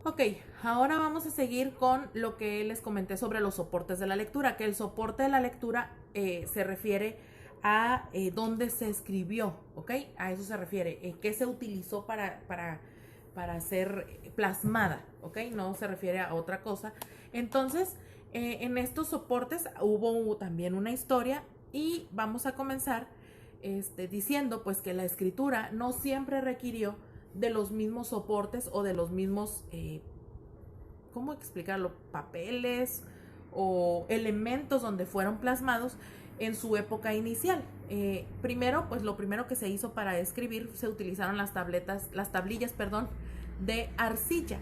Ok, ahora vamos a seguir con lo que les comenté sobre los soportes de la lectura, que el soporte de la lectura se refiere a dónde se escribió, ¿ok? A eso se refiere, qué se utilizó para ser plasmada, ¿ok? No se refiere a otra cosa. Entonces, en estos soportes hubo también una historia y vamos a comenzar diciendo pues que la escritura no siempre requirió de los mismos soportes o de los mismos, ¿cómo explicarlo? Papeles o elementos donde fueron plasmados en su época inicial. Primero, pues lo primero que se hizo para escribir se utilizaron las tablillas, perdón, de arcilla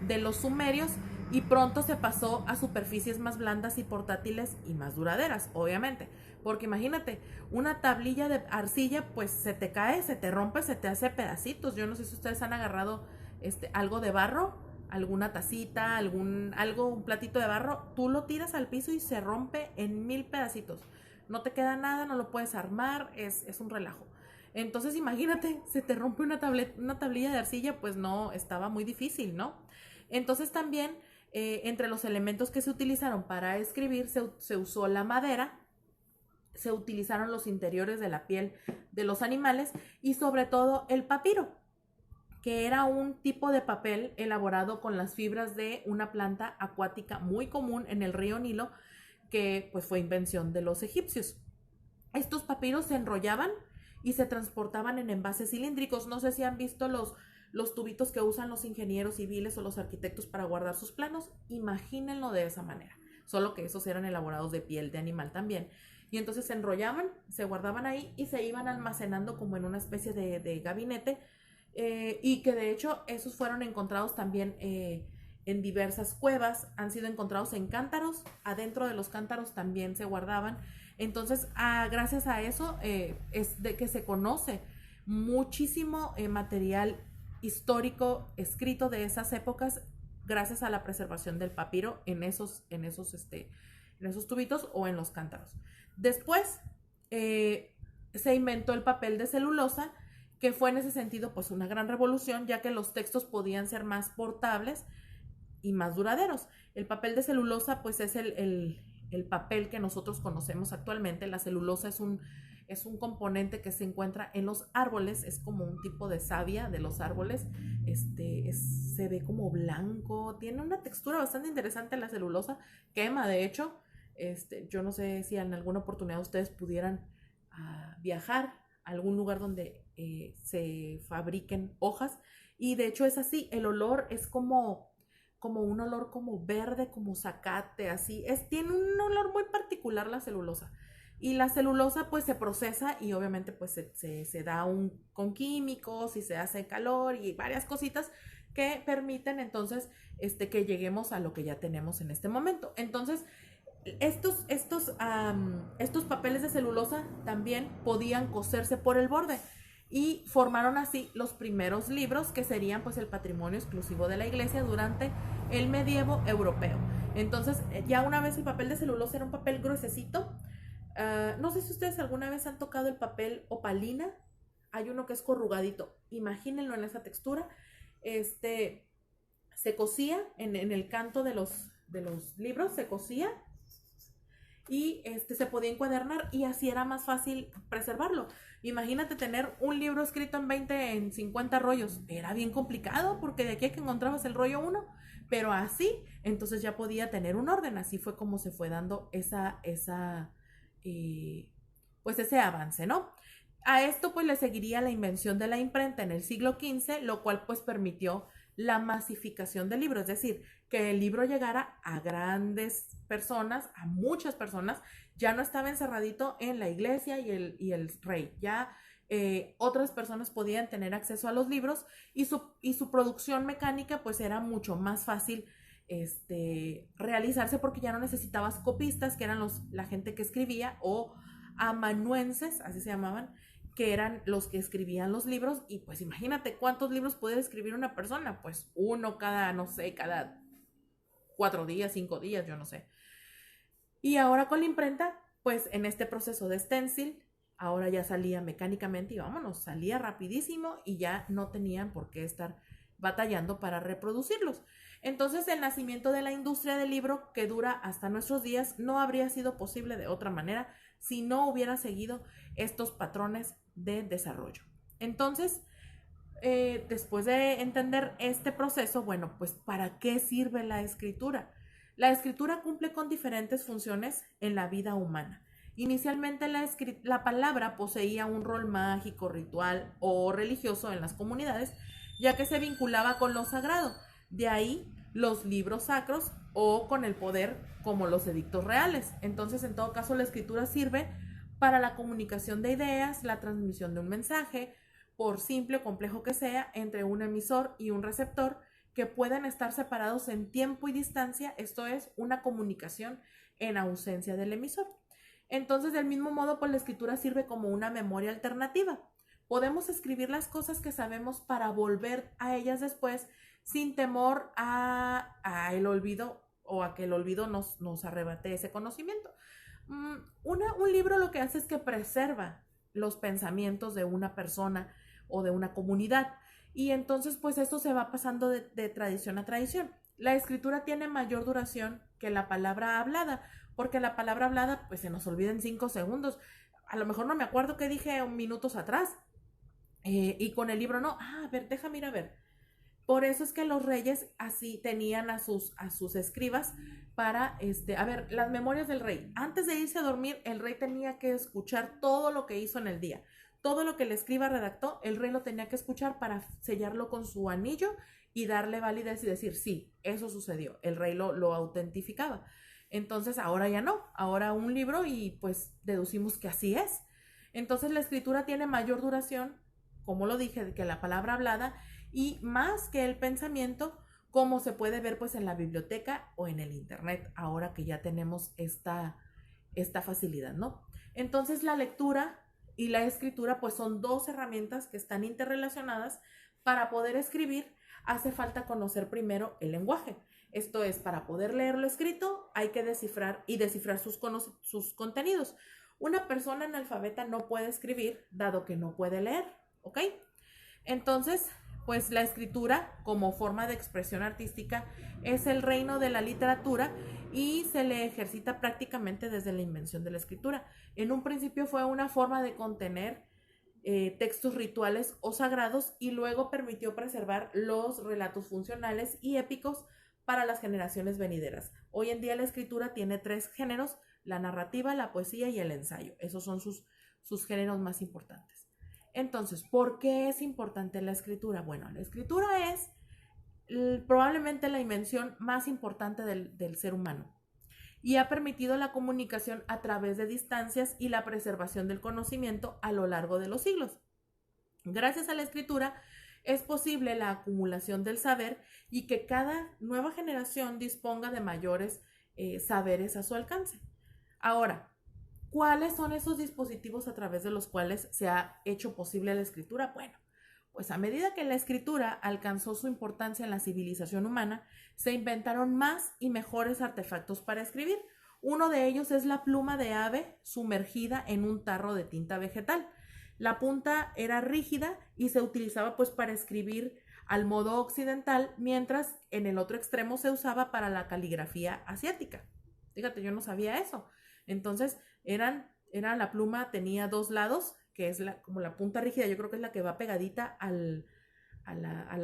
de los sumerios y pronto se pasó a superficies más blandas y portátiles y más duraderas, obviamente. Porque imagínate, una tablilla de arcilla pues se te cae, se te rompe, se te hace pedacitos. Yo no sé si ustedes han agarrado algo de barro, alguna tacita, un platito de barro, tú lo tiras al piso y se rompe en 1000 pedacitos. No te queda nada, no lo puedes armar, es un relajo. Entonces imagínate, se te rompe una tablilla de arcilla, pues no, estaba muy difícil, ¿no? Entonces también entre los elementos que se utilizaron para escribir se usó la madera, se utilizaron los interiores de la piel de los animales y sobre todo el papiro, que era un tipo de papel elaborado con las fibras de una planta acuática muy común en el río Nilo, que pues fue invención de los egipcios. Estos papiros se enrollaban y se transportaban en envases cilíndricos. No sé si han visto los tubitos que usan los ingenieros civiles o los arquitectos para guardar sus planos. Imagínenlo de esa manera. Solo que esos eran elaborados de piel de animal también. Y entonces se enrollaban, se guardaban ahí y se iban almacenando como en una especie de gabinete. Y que de hecho esos fueron encontrados también en diversas cuevas, han sido encontrados en cántaros, adentro de los cántaros también se guardaban. Entonces, gracias a eso es de que se conoce muchísimo material histórico escrito de esas épocas gracias a la preservación del papiro en esos tubitos o en los cántaros. Después se inventó el papel de celulosa, que fue en ese sentido pues una gran revolución, ya que los textos podían ser más portables y más duraderos. El papel de celulosa pues es el papel que nosotros conocemos actualmente. La celulosa es un componente que se encuentra en los árboles, es como un tipo de savia de los árboles, se ve como blanco, tiene una textura bastante interesante la celulosa, quema de hecho. Yo no sé si en alguna oportunidad ustedes pudieran viajar a algún lugar donde se fabriquen hojas y de hecho es así, el olor es como un olor como verde, como zacate, así, tiene un olor muy particular la celulosa. Y la celulosa pues se procesa y obviamente pues se da con químicos y se hace calor y varias cositas que permiten entonces que lleguemos a lo que ya tenemos en este momento. Entonces, estos papeles de celulosa también podían coserse por el borde y formaron así los primeros libros que serían pues el patrimonio exclusivo de la iglesia durante el medievo europeo. Entonces ya una vez el papel de celulosa era un papel gruesecito. No sé si ustedes alguna vez han tocado el papel opalina. Hay uno que es corrugadito, imagínenlo en esa textura. Se cosía en el canto de los libros, se cosía y se podía encuadernar y así era más fácil preservarlo. Imagínate tener un libro escrito en 20, en 50 rollos. Era bien complicado porque de aquí a que encontrabas el rollo uno, pero así, entonces ya podía tener un orden. Así fue como se fue dando pues ese avance, ¿no? A esto pues le seguiría la invención de la imprenta en el siglo XV, lo cual pues permitió la masificación del libro, es decir, que el libro llegara a grandes personas, a muchas personas, ya no estaba encerradito en la iglesia y el rey, ya otras personas podían tener acceso a los libros y su producción mecánica pues era mucho más fácil realizarse porque ya no necesitabas copistas, que eran la gente que escribía, o amanuenses, así se llamaban, que eran los que escribían los libros. Y pues imagínate cuántos libros puede escribir una persona, pues uno cada, no sé, cada 4 días, 5 días, yo no sé. Y ahora con la imprenta, pues en este proceso de stencil, ahora ya salía mecánicamente y vámonos, salía rapidísimo y ya no tenían por qué estar batallando para reproducirlos. Entonces el nacimiento de la industria del libro, que dura hasta nuestros días, no habría sido posible de otra manera si no hubiera seguido estos patrones de desarrollo. Entonces, después de entender este proceso, bueno, pues ¿para qué sirve la escritura? La escritura cumple con diferentes funciones en la vida humana. Inicialmente la palabra poseía un rol mágico, ritual o religioso en las comunidades, ya que se vinculaba con lo sagrado. De ahí los libros sacros o con el poder como los edictos reales. Entonces, en todo caso, la escritura sirve para la comunicación de ideas, la transmisión de un mensaje, por simple o complejo que sea, entre un emisor y un receptor, que pueden estar separados en tiempo y distancia. Esto es una comunicación en ausencia del emisor. Entonces, del mismo modo, pues la escritura sirve como una memoria alternativa. Podemos escribir las cosas que sabemos para volver a ellas después sin temor a el olvido o a que el olvido nos arrebate ese conocimiento. Un libro lo que hace es que preserva los pensamientos de una persona o de una comunidad, y entonces pues esto se va pasando de tradición a tradición. La escritura tiene mayor duración que la palabra hablada, porque la palabra hablada pues se nos olvida en 5 segundos. A lo mejor no me acuerdo qué dije minutos atrás, y con el libro no. A ver, déjame ir a ver. Por eso es que los reyes así tenían a sus escribas para, a ver, las memorias del rey. Antes de irse a dormir, el rey tenía que escuchar todo lo que hizo en el día. Todo lo que el escriba redactó, el rey lo tenía que escuchar para sellarlo con su anillo y darle validez y decir, sí, eso sucedió. El rey lo autentificaba. Entonces, ahora ya no. Ahora un libro y pues deducimos que así es. Entonces, la escritura tiene mayor duración, como lo dije, que la palabra hablada, y más que el pensamiento, como se puede ver pues en la biblioteca o en el internet, ahora que ya tenemos esta facilidad, ¿no? Entonces la lectura y la escritura pues son dos herramientas que están interrelacionadas. Para poder escribir hace falta conocer primero el lenguaje. Esto es, para poder leer lo escrito hay que descifrar sus contenidos. Una persona analfabeta no puede escribir dado que no puede leer, ¿ok? Entonces, pues la escritura como forma de expresión artística es el reino de la literatura y se le ejercita prácticamente desde la invención de la escritura. En un principio fue una forma de contener textos rituales o sagrados, y luego permitió preservar los relatos funcionales y épicos para las generaciones venideras. Hoy en día la escritura tiene 3 géneros: la narrativa, la poesía y el ensayo. Esos son sus géneros más importantes. Entonces, ¿por qué es importante la escritura? Bueno, la escritura es probablemente la invención más importante del ser humano, y ha permitido la comunicación a través de distancias y la preservación del conocimiento a lo largo de los siglos. Gracias a la escritura es posible la acumulación del saber y que cada nueva generación disponga de mayores saberes a su alcance. Ahora, ¿cuáles son esos dispositivos a través de los cuales se ha hecho posible la escritura? Bueno, pues a medida que la escritura alcanzó su importancia en la civilización humana, se inventaron más y mejores artefactos para escribir. Uno de ellos es la pluma de ave sumergida en un tarro de tinta vegetal. La punta era rígida y se utilizaba pues para escribir al modo occidental, mientras en el otro extremo se usaba para la caligrafía asiática. Fíjate, yo no sabía eso. Entonces, la pluma tenía 2 lados, que es como la punta rígida, yo creo que es la que va pegadita al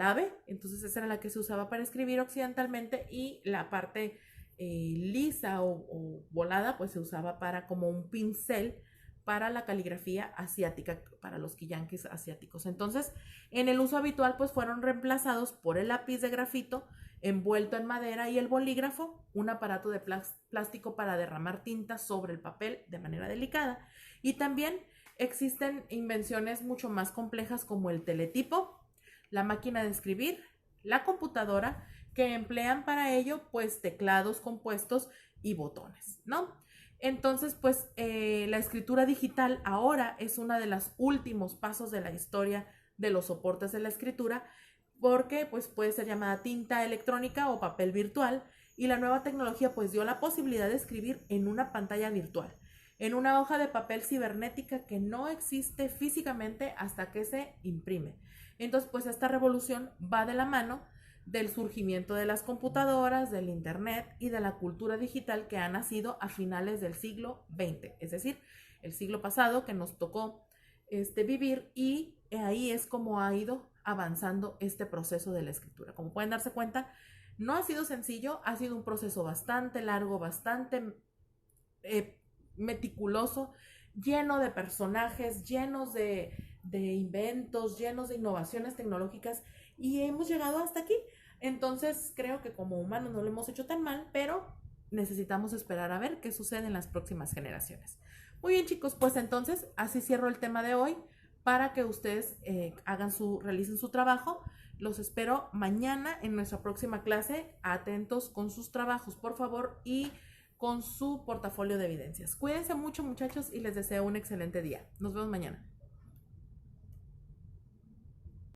ave. Entonces esa era la que se usaba para escribir occidentalmente, y la parte lisa o volada pues se usaba para como un pincel para la caligrafía asiática, para los quillankis asiáticos. Entonces, en el uso habitual pues fueron reemplazados por el lápiz de grafito envuelto en madera y el bolígrafo, un aparato de plástico para derramar tinta sobre el papel de manera delicada. Y también existen invenciones mucho más complejas como el teletipo, la máquina de escribir, la computadora, que emplean para ello pues teclados compuestos y botones, ¿no? Entonces pues la escritura digital ahora es uno de los últimos pasos de la historia de los soportes de la escritura, porque pues puede ser llamada tinta electrónica o papel virtual, y la nueva tecnología pues dio la posibilidad de escribir en una pantalla virtual, en una hoja de papel cibernética que no existe físicamente hasta que se imprime. Entonces, pues esta revolución va de la mano del surgimiento de las computadoras, del internet y de la cultura digital que ha nacido a finales del siglo XX, es decir, el siglo pasado que nos tocó vivir, y ahí es como ha ido avanzando este proceso de la escritura. Como pueden darse cuenta, no ha sido sencillo, ha sido un proceso bastante largo, bastante meticuloso, lleno de personajes, llenos de inventos, llenos de innovaciones tecnológicas, y hemos llegado hasta aquí. Entonces creo que como humanos no lo hemos hecho tan mal, pero necesitamos esperar a ver qué sucede en las próximas generaciones. Muy bien, chicos, pues entonces así cierro el tema de hoy para que ustedes realicen su trabajo. Los espero mañana en nuestra próxima clase. Atentos con sus trabajos, por favor, y con su portafolio de evidencias. Cuídense mucho, muchachos, y les deseo un excelente día. Nos vemos mañana.